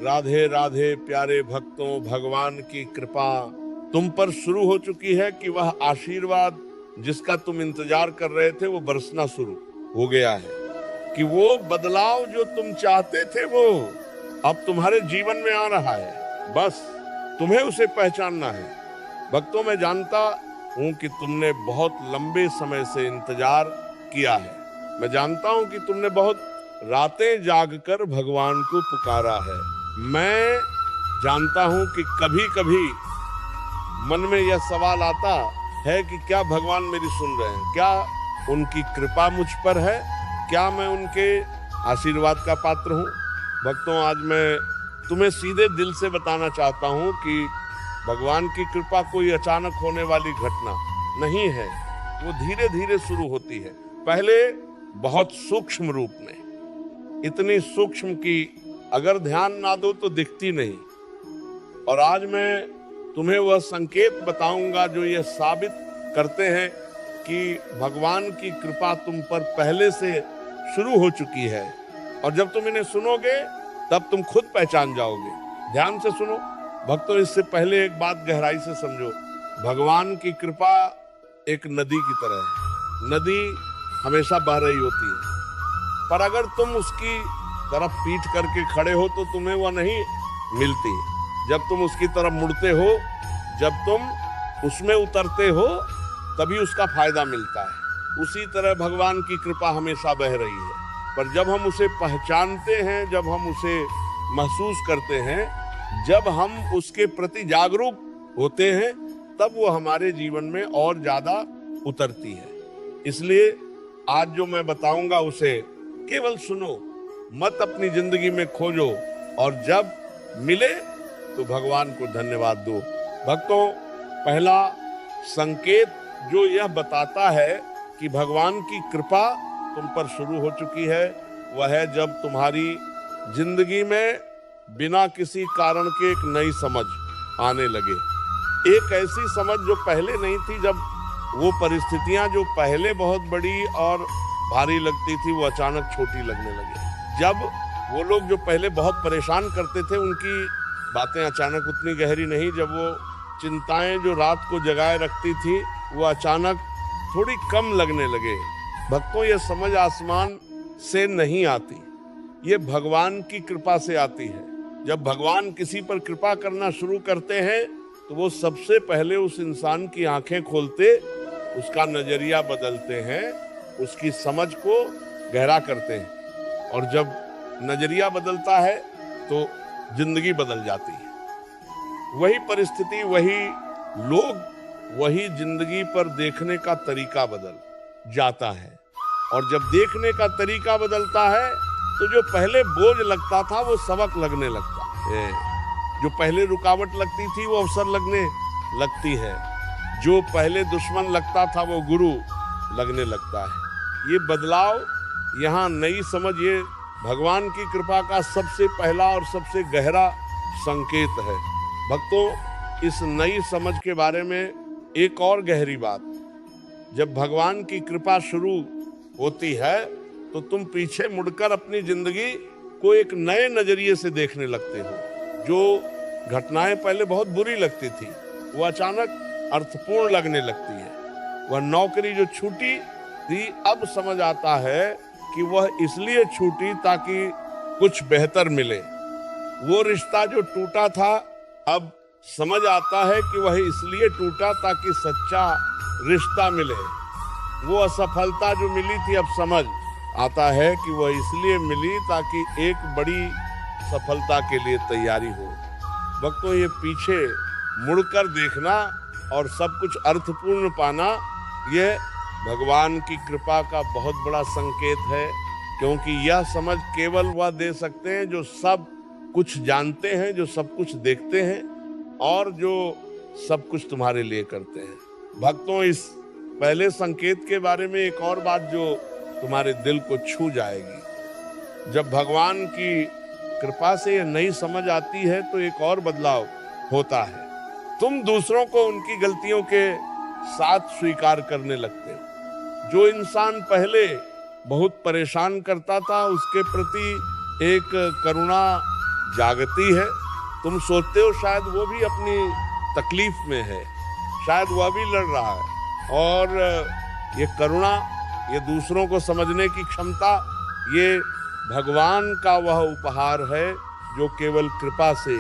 राधे राधे प्यारे भक्तों, भगवान की कृपा तुम पर शुरू हो चुकी है कि वह आशीर्वाद जिसका तुम इंतजार कर रहे थे वो बरसना शुरू हो गया है। कि वो बदलाव जो तुम चाहते थे वो अब तुम्हारे जीवन में आ रहा है। बस तुम्हें उसे पहचानना है। भक्तों, मैं जानता हूं कि तुमने बहुत लंबे समय से इंतजार किया है। मैं जानता हूं कि तुमने बहुत रातें जागकर भगवान को पुकारा है। मैं जानता हूं कि कभी कभी मन में यह सवाल आता है कि क्या भगवान मेरी सुन रहे हैं, क्या उनकी कृपा मुझ पर है, क्या मैं उनके आशीर्वाद का पात्र हूं। भक्तों, आज मैं तुम्हें सीधे दिल से बताना चाहता हूं कि भगवान की कृपा कोई अचानक होने वाली घटना नहीं है। वो धीरे धीरे शुरू होती है। पहले बहुत सूक्ष्म रूप में, इतनी सूक्ष्म कि अगर ध्यान ना दो तो दिखती नहीं। और आज मैं तुम्हें वह संकेत बताऊंगा जो यह साबित करते हैं कि भगवान की कृपा तुम पर पहले से शुरू हो चुकी है। और जब तुम इन्हें सुनोगे तब तुम खुद पहचान जाओगे। ध्यान से सुनो भक्तों, इससे पहले एक बात गहराई से समझो। भगवान की कृपा एक नदी की तरह है। नदी हमेशा बह रही होती है, पर अगर तुम उसकी तरफ पीठ करके खड़े हो तो तुम्हें वह नहीं मिलती। जब तुम उसकी तरफ मुड़ते हो, जब तुम उसमें उतरते हो, तभी उसका फायदा मिलता है। उसी तरह भगवान की कृपा हमेशा बह रही है, पर जब हम उसे पहचानते हैं, जब हम उसे महसूस करते हैं, जब हम उसके प्रति जागरूक होते हैं, तब वो हमारे जीवन में और ज्यादा उतरती है। इसलिए आज जो मैं बताऊंगा उसे केवल सुनो, मत अपनी जिंदगी में खोजो, और जब मिले तो भगवान को धन्यवाद दो। भक्तों, पहला संकेत जो यह बताता है कि भगवान की कृपा तुम पर शुरू हो चुकी है, वह है जब तुम्हारी जिंदगी में बिना किसी कारण के एक नई समझ आने लगे। एक ऐसी समझ जो पहले नहीं थी। जब वो परिस्थितियां जो पहले बहुत बड़ी और भारी लगती थी वो अचानक छोटी लगने लगे। जब वो लोग जो पहले बहुत परेशान करते थे उनकी बातें अचानक उतनी गहरी नहीं। जब वो चिंताएं जो रात को जगाए रखती थी वो अचानक थोड़ी कम लगने लगे। भक्तों, ये समझ आसमान से नहीं आती, ये भगवान की कृपा से आती है। जब भगवान किसी पर कृपा करना शुरू करते हैं तो वो सबसे पहले उस इंसान की आंखें खोलते, उसका नजरिया बदलते हैं, उसकी समझ को गहरा करते हैं। और जब नजरिया बदलता है तो जिंदगी बदल जाती है। वही परिस्थिति, वही लोग, वही जिंदगी पर देखने का तरीका बदल जाता है। और जब देखने का तरीका बदलता है तो जो पहले बोझ लगता था वो सबक लगने लगता है। जो पहले रुकावट लगती थी वो अवसर लगने लगती है। जो पहले दुश्मन लगता था वो गुरु लगने लगता है। ये बदलाव, यहाँ नई समझ, ये भगवान की कृपा का सबसे पहला और सबसे गहरा संकेत है। भक्तों, इस नई समझ के बारे में एक और गहरी बात, जब भगवान की कृपा शुरू होती है तो तुम पीछे मुड़कर अपनी जिंदगी को एक नए नजरिए से देखने लगते हो। जो घटनाएं पहले बहुत बुरी लगती थी वो अचानक अर्थपूर्ण लगने लगती है। वह नौकरी जो छूटी थी अब समझ आता है कि वह इसलिए छूटी ताकि कुछ बेहतर मिले। वो रिश्ता जो टूटा था अब समझ आता है कि वह इसलिए टूटा ताकि सच्चा रिश्ता मिले। वो असफलता जो मिली थी अब समझ आता है कि वह इसलिए मिली ताकि एक बड़ी सफलता के लिए तैयारी हो। भक्तों, ये पीछे मुड़कर देखना और सब कुछ अर्थपूर्ण पाना, यह भगवान की कृपा का बहुत बड़ा संकेत है। क्योंकि यह समझ केवल वह दे सकते हैं जो सब कुछ जानते हैं, जो सब कुछ देखते हैं और जो सब कुछ तुम्हारे लिए करते हैं। भक्तों, इस पहले संकेत के बारे में एक और बात जो तुम्हारे दिल को छू जाएगी। जब भगवान की कृपा से यह नई समझ आती है तो एक और बदलाव होता है। तुम दूसरों को उनकी गलतियों के साथ स्वीकार करने लगते हो। जो इंसान पहले बहुत परेशान करता था उसके प्रति एक करुणा, जागती है। तुम सोचते हो शायद वो भी अपनी तकलीफ में है, शायद वह भी लड़ रहा है। और ये करुणा, ये दूसरों को समझने की क्षमता, ये भगवान का वह उपहार है जो केवल कृपा से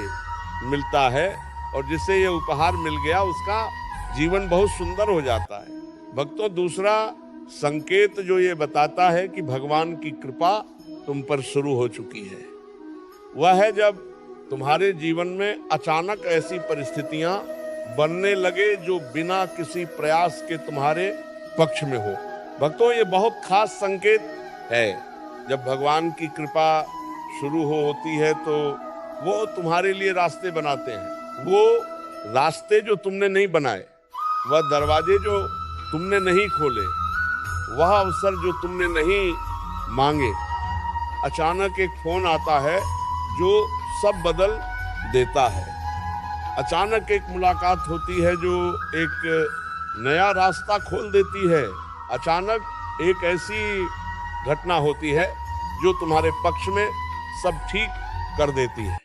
मिलता है। और जिसे ये उपहार मिल गया उसका जीवन बहुत सुंदर हो जाता है। भक्तों, दूसरा संकेत जो ये बताता है कि भगवान की कृपा तुम पर शुरू हो चुकी है, वह है जब तुम्हारे जीवन में अचानक ऐसी परिस्थितियां बनने लगे जो बिना किसी प्रयास के तुम्हारे पक्ष में हो। भक्तों, ये बहुत खास संकेत है। जब भगवान की कृपा शुरू होती है तो वो तुम्हारे लिए रास्ते बनाते हैं। वो रास्ते जो तुमने नहीं बनाए, वह दरवाजे जो तुमने नहीं खोले, वह अवसर जो तुमने नहीं मांगे, अचानक एक फोन आता है जो सब बदल देता है। अचानक एक मुलाकात होती है जो एक नया रास्ता खोल देती है। अचानक एक ऐसी घटना होती है जो तुम्हारे पक्ष में सब ठीक कर देती है।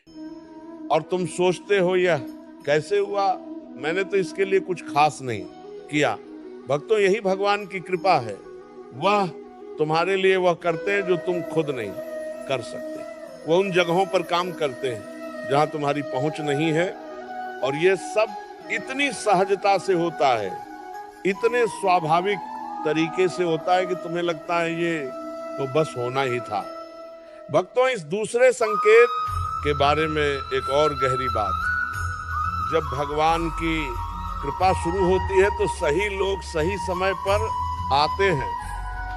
और तुम सोचते हो यह कैसे हुआ, मैंने तो इसके लिए कुछ खास नहीं किया। भक्तों, यही भगवान की कृपा है। वह तुम्हारे लिए वह करते हैं जो तुम खुद नहीं कर सकते। वो उन जगहों पर काम करते हैं जहां तुम्हारी पहुंच नहीं है। और ये सब इतनी सहजता से होता है, इतने स्वाभाविक तरीके से होता है कि तुम्हें लगता है ये तो बस होना ही था। भक्तों, इस दूसरे संकेत के बारे में एक और गहरी बात, जब भगवान की कृपा शुरू होती है तो सही लोग सही समय पर आते हैं।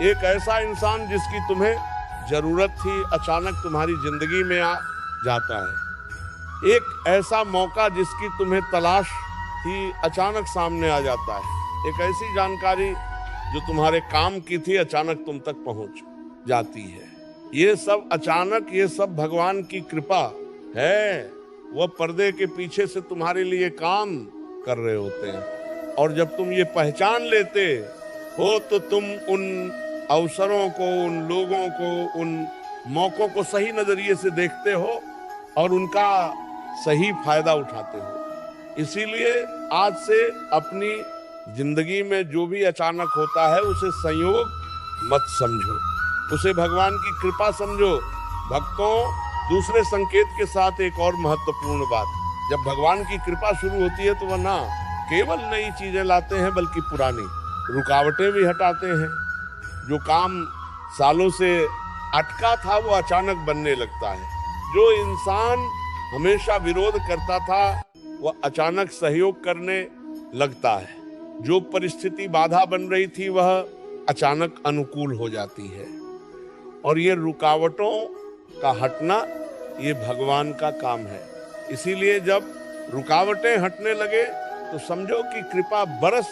एक ऐसा इंसान जिसकी तुम्हें जरूरत थी अचानक तुम्हारी जिंदगी में आ जाता है। एक ऐसा मौका जिसकी तुम्हें तलाश थी अचानक सामने आ जाता है। एक ऐसी जानकारी जो तुम्हारे काम की थी अचानक तुम तक पहुंच जाती है। ये सब अचानक, ये सब भगवान की कृपा है। वह पर्दे के पीछे से तुम्हारे लिए काम कर रहे होते हैं। और जब तुम ये पहचान लेते हो तो तुम उन अवसरों को, उन लोगों को, उन मौकों को सही नजरिए से देखते हो और उनका सही फायदा उठाते हो। इसीलिए आज से अपनी जिंदगी में जो भी अचानक होता है उसे संयोग मत समझो, उसे भगवान की कृपा समझो। भक्तों, दूसरे संकेत के साथ एक और महत्वपूर्ण बात, जब भगवान की कृपा शुरू होती है तो वह ना केवल नई चीजें लाते हैं बल्कि पुरानी रुकावटें भी हटाते हैं। जो काम सालों से अटका था वो अचानक बनने लगता है। जो इंसान हमेशा विरोध करता था वह अचानक सहयोग करने लगता है। जो परिस्थिति बाधा बन रही थी वह अचानक अनुकूल हो जाती है। और ये रुकावटों का हटना ये भगवान का काम है। इसीलिए जब रुकावटें हटने लगे तो समझो कि कृपा बरस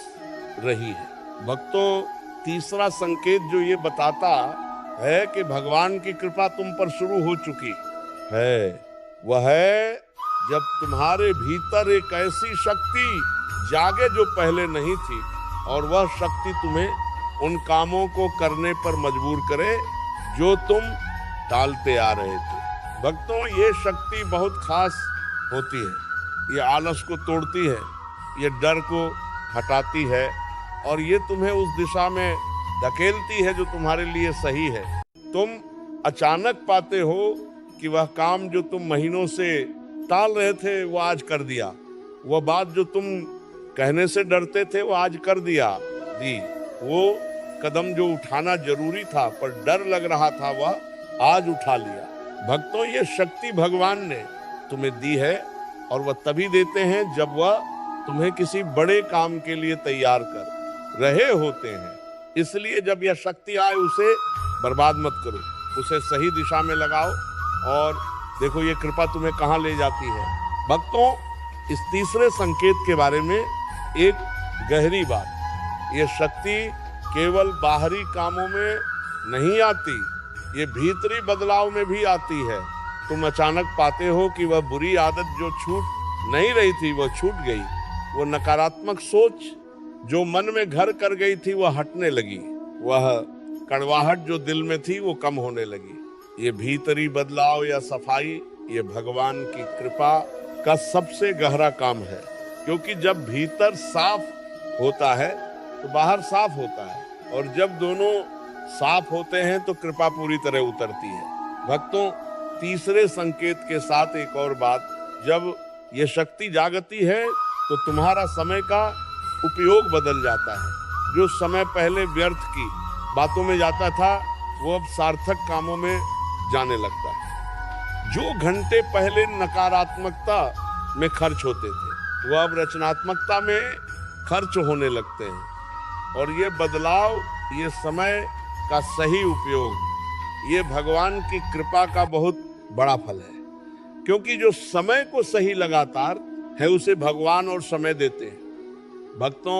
रही है। भक्तों, तीसरा संकेत जो ये बताता है कि भगवान की कृपा तुम पर शुरू हो चुकी है, वह है जब तुम्हारे भीतर एक ऐसी शक्ति जागे जो पहले नहीं थी और वह शक्ति तुम्हें उन कामों को करने पर मजबूर करे जो तुम टालते आ रहे थे। भक्तों, ये शक्ति बहुत खास होती है। ये आलस को तोड़ती है, ये डर को हटाती है और ये तुम्हें उस दिशा में धकेलती है जो तुम्हारे लिए सही है। तुम अचानक पाते हो कि वह काम जो तुम महीनों से टाल रहे थे वो आज कर दिया। वह बात जो तुम कहने से डरते थे वो आज कर दी। वो कदम जो उठाना जरूरी था पर डर लग रहा था वह आज उठा लिया। भक्तों, ये शक्ति भगवान ने तुम्हें दी है और वह तभी देते हैं जब वह तुम्हें किसी बड़े काम के लिए तैयार कर रहे होते हैं। इसलिए जब यह शक्ति आए उसे बर्बाद मत करो, उसे सही दिशा में लगाओ और देखो ये कृपा तुम्हें कहाँ ले जाती है। भक्तों, इस तीसरे संकेत के बारे में एक गहरी बात, ये शक्ति केवल बाहरी कामों में नहीं आती, ये भीतरी बदलाव में भी आती है। तुम अचानक पाते हो कि वह बुरी आदत जो छूट नहीं रही थी वो छूट गई। वो नकारात्मक सोच जो मन में घर कर गई थी वह हटने लगी। वह कड़वाहट जो दिल में थी वो कम होने लगी। ये भीतरी बदलाव या सफाई ये भगवान की कृपा का सबसे गहरा काम है, क्योंकि जब भीतर साफ होता है तो बाहर साफ होता है, और जब दोनों साफ होते हैं तो कृपा पूरी तरह उतरती है। भक्तों, तीसरे संकेत के साथ एक और बात, जब ये शक्ति जागती है तो तुम्हारा समय का उपयोग बदल जाता है। जो समय पहले व्यर्थ की बातों में जाता था वो अब सार्थक कामों में जाने लगता है। जो घंटे पहले नकारात्मकता में खर्च होते थे वो अब रचनात्मकता में खर्च होने लगते हैं, और ये बदलाव, ये समय का सही उपयोग, ये भगवान की कृपा का बहुत बड़ा फल है। क्योंकि जो समय को सही लगातार है उसे भगवान और समय देते हैं। भक्तों,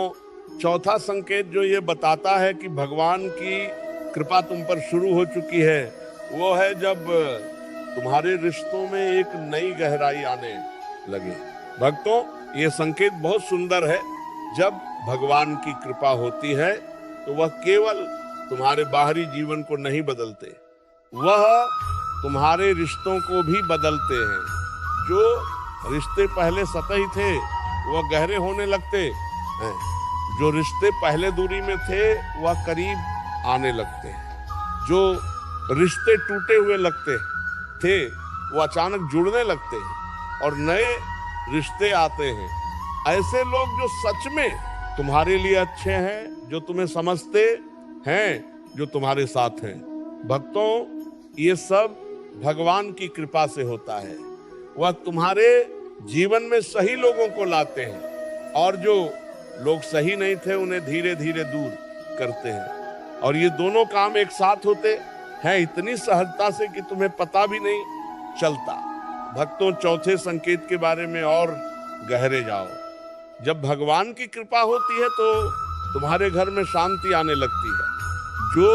चौथा संकेत जो ये बताता है कि भगवान की कृपा तुम पर शुरू हो चुकी है, वो है जब तुम्हारे रिश्तों में एक नई गहराई आने लगे। भक्तों, ये संकेत बहुत सुंदर है। जब भगवान की कृपा होती है तो वह केवल तुम्हारे बाहरी जीवन को नहीं बदलते, वह तुम्हारे रिश्तों को भी बदलते हैं। जो रिश्ते पहले सतही थे वह गहरे होने लगते हैं, जो रिश्ते पहले दूरी में थे वह करीब आने लगते हैं, जो रिश्ते टूटे हुए लगते थे वो अचानक जुड़ने लगते हैं और नए रिश्ते आते हैं। ऐसे लोग जो सच में तुम्हारे लिए अच्छे हैं, जो तुम्हें समझते हैं, जो तुम्हारे साथ हैं। भक्तों, ये सब भगवान की कृपा से होता है। वह तुम्हारे जीवन में सही लोगों को लाते हैं, और जो लोग सही नहीं थे उन्हें धीरे धीरे दूर करते हैं। और ये दोनों काम एक साथ होते हैं इतनी सहजता से कि तुम्हें पता भी नहीं चलता। भक्तों, चौथे संकेत के बारे में और गहरे जाओ। जब भगवान की कृपा होती है तो तुम्हारे घर में शांति आने लगती है। जो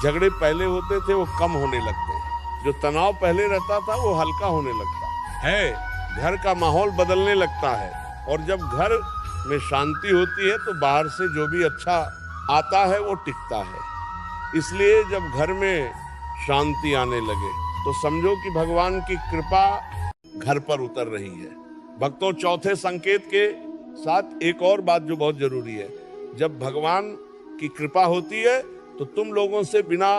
झगड़े पहले होते थे वो कम होने लगते हैं, जो तनाव पहले रहता था वो हल्का होने लगता है। घर का माहौल बदलने लगता है, और जब घर में शांति होती है तो बाहर से जो भी अच्छा आता है वो टिकता है। इसलिए जब घर में शांति आने लगे तो समझो कि भगवान की कृपा घर पर उतर रही है। भक्तों, चौथे संकेत के साथ एक और बात जो बहुत जरूरी है, जब भगवान की कृपा होती है तो तुम लोगों से बिना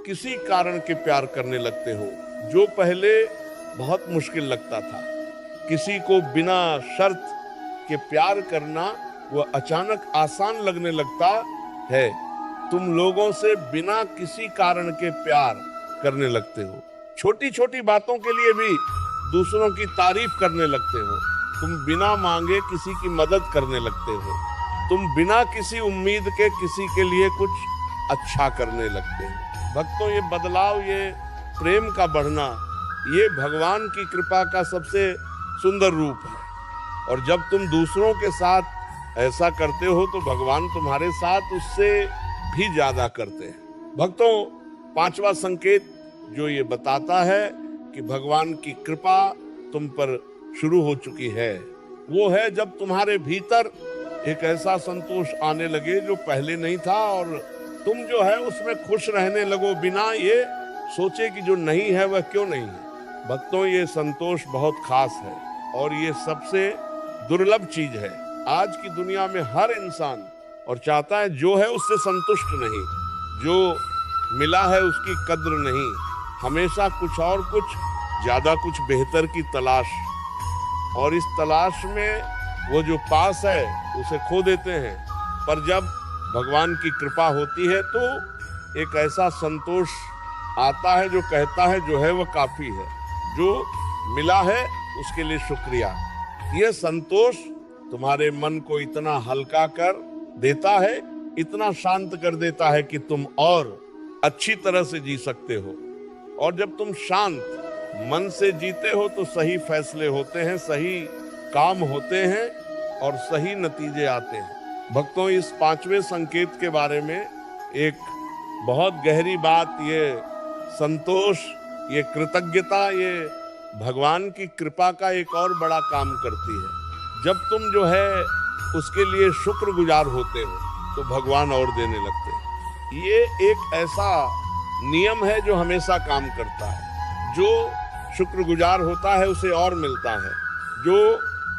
किसी कारण के प्यार करने लगते हो। जो पहले बहुत मुश्किल लगता था, किसी को बिना शर्त के प्यार करना, वो अचानक आसान लगने लगता है। तुम लोगों से बिना किसी कारण के प्यार करने लगते हो। छोटी छोटी बातों के लिए भी दूसरों की तारीफ करने लगते हो। तुम बिना मांगे किसी की मदद करने लगते हो। तुम बिना किसी उम्मीद के किसी के लिए कुछ अच्छा करने लगते हो। भक्तों, ये बदलाव, ये प्रेम का बढ़ना, ये भगवान की कृपा का सबसे सुंदर रूप है। और जब तुम दूसरों के साथ ऐसा करते हो तो भगवान तुम्हारे साथ उससे भी ज्यादा करते हैं। भक्तों, पांचवा संकेत जो ये बताता है कि भगवान की कृपा तुम पर शुरू हो चुकी है, वो है जब तुम्हारे भीतर एक ऐसा संतोष आने लगे जो पहले नहीं था, और तुम जो है उसमें खुश रहने लगो बिना ये सोचे कि जो नहीं है वह क्यों नहीं है। भक्तों, ये संतोष बहुत खास है और ये सबसे दुर्लभ चीज है। आज की दुनिया में हर इंसान और चाहता है जो है उससे संतुष्ट नहीं, जो मिला है उसकी कद्र नहीं, हमेशा कुछ और कुछ ज्यादा कुछ बेहतर की तलाश, और इस तलाश में वो जो पास है उसे खो देते हैं। पर जब भगवान की कृपा होती है तो एक ऐसा संतोष आता है जो कहता है जो है वो काफी है, जो मिला है उसके लिए शुक्रिया। यह संतोष तुम्हारे मन को इतना हल्का कर देता है, इतना शांत कर देता है कि तुम और अच्छी तरह से जी सकते हो। और जब तुम शांत मन से जीते हो तो सही फैसले होते हैं, सही काम होते हैं और सही नतीजे आते हैं। भक्तों, इस पांचवें संकेत के बारे में एक बहुत गहरी बात, ये संतोष, ये कृतज्ञता, ये भगवान की कृपा का एक और बड़ा काम करती है। जब तुम जो है उसके लिए शुक्रगुजार होते हो तो भगवान और देने लगते हैं। ये एक ऐसा नियम है जो हमेशा काम करता है। जो शुक्रगुजार होता है उसे और मिलता है, जो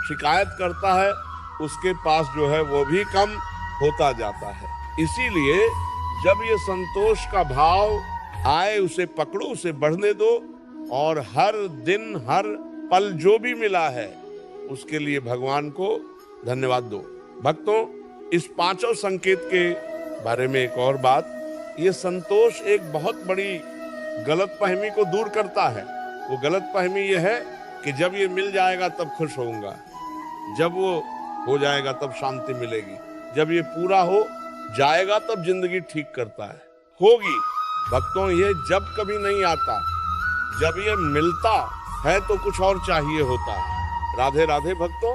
शिकायत करता है उसके पास जो है वो भी कम होता जाता है। इसीलिए जब ये संतोष का भाव आए उसे पकड़ो, उसे बढ़ने दो और हर दिन हर पल जो भी मिला है उसके लिए भगवान को धन्यवाद दो। भक्तों, इस पांचों संकेत के बारे में एक और बात, ये संतोष एक बहुत बड़ी गलतफहमी को दूर करता है। वो गलतफहमी ये है कि जब ये मिल जाएगा तब खुश होऊंगा, जब वो हो जाएगा तब शांति मिलेगी, जब ये पूरा हो जाएगा तब जिंदगी ठीक करता है। होगी भक्तों, ये जब कभी नहीं आता, जब ये मिलता है तो कुछ और चाहिए होता है। राधे राधे भक्तों।